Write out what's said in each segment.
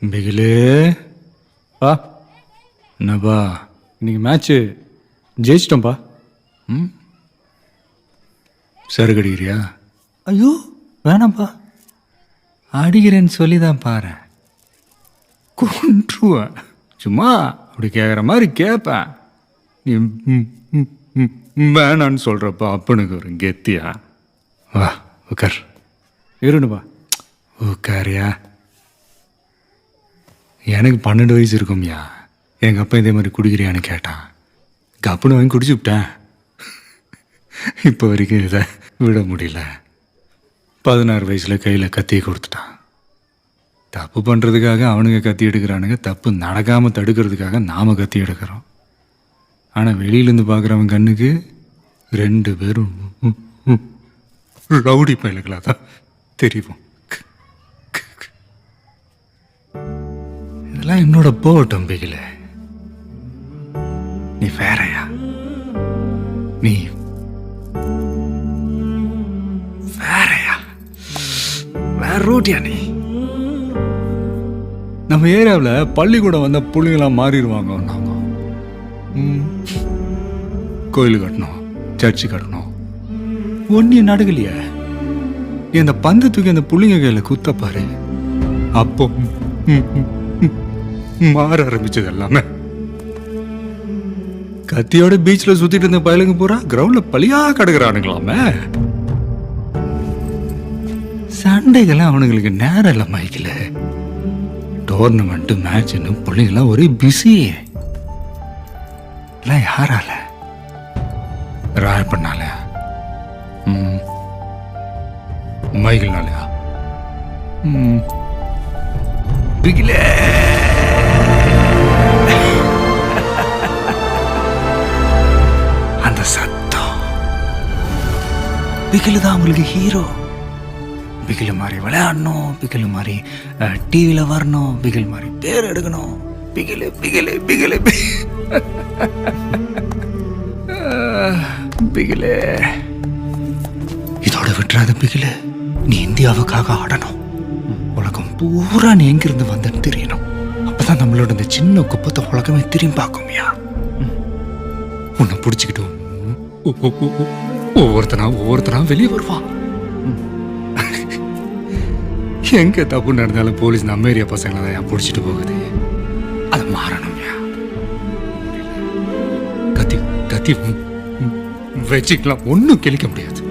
பிகிலே பா என்னப்பா இன்னைக்கு மேட்ச்சு ஜெயிச்சிட்டோம்ப்பா. ம் சருக்கு அடிக்கிறியா? ஐயோ வேணாம்ப்பா, அடிக்கிறேன்னு சொல்லி தான் பாரு. கொன்றுவேன். சும்மா அப்படி கேட்குற மாதிரி கேட்பேன். நீ வேணான்னு சொல்கிறப்ப அப்பனுக்கு ஒரு கெத்தியா? வா உட்கார். இருணுப்பா உட்காரியா. எனக்கு 12 வயசு இருக்கும்யா. எங்கள் அப்பா இதே மாதிரி குடிக்கிறியான்னு கேட்டான். கப்புன்னு வாங்கி குடிச்சு விட்டேன். இப்போ வரைக்கும் இதை விட முடியல. 16 வயசில் கையில் கத்தியை கொடுத்துட்டான். தப்பு பண்ணுறதுக்காக அவனுங்க கத்தி எடுக்கிறானுங்க, தப்பு நடக்காமல் தடுக்கிறதுக்காக நாம் கத்தி எடுக்கிறோம். ஆனால் வெளியிலேருந்து பார்க்குறவன் கண்ணுக்கு 2 பேரும் ரவுடி பயலுகளாக தான் தெரியும். இதெல்லாம் என்னோட போகட்டும் பிகில. நீ வேறயா? நீ வேறயா? வேற ரூட்டியா நீ? நம்ம ஏரியாவில் பள்ளிக்கூடம் வந்த பிள்ளைங்களாம் மாறிடுவாங்க. நாங்கள் கோயில் கட்டணும், சர்ச்சு கட்டணும், ஒன்றியும் நடக்கலையே. நீ அந்த பந்து தூக்கி அந்த பிள்ளைங்க கையில் குத்தப்பாரு, அப்போ மாற ஆரம்பிச்சது எல்லாமே. கத்தியோட பீச்சில் சுத்திட்டு இருந்த பயலுங்க பூரா கிரவுண்ட்ல பழியா கிடக்குறானுங்களாமே. சண்டைகள்லாம் அவனுங்களுக்கு நேரம் இல்லை மைக்கில். டோர்னமெண்ட் மேட்ச்னு பிள்ளைங்களாம் ஒரே பிஸி. எல்லாம் யாரால? ராயப்பண்ணாலயா? மைக்கிள்னாலயா? பிகிலே அந்த சத்தம். பிகிலு தான் அவங்களுக்கு ஹீரோ. பிகிலு மாதிரி விளையாடணும், பிகிலு மாதிரி டிவியில் வரணும், பிகில் மாதிரி பேர் எடுக்கணும். பிகிலு பிகிலு பிகிலு பிகிலு. இதோட விட்டுறாத பிகிலு. நீ இந்தியாவுக்காக ஆடணும். உலகம் பூரா நீ எங்கிருந்து வந்தன்னு தெரியணும். அப்பதான் நம்மளோட இந்த சின்ன குப்பத்தை உலகமே திரும்பி பார்க்கும்யா. உன்னை பிடிச்சிக்கிட்டு ஒவ்வொருத்தனா வெளியே வருவான். எங்க தப்பு நடந்தாலும் போலீஸ் நம்ம ஏரியா பசங்களை தான் பிடிச்சிட்டு போகுது. அது மாறணும்யா. கத்தி கத்தி வச்சுக்கலாம், ஒன்றும் கிழிக்க முடியாது.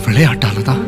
விளையாட்டால தான்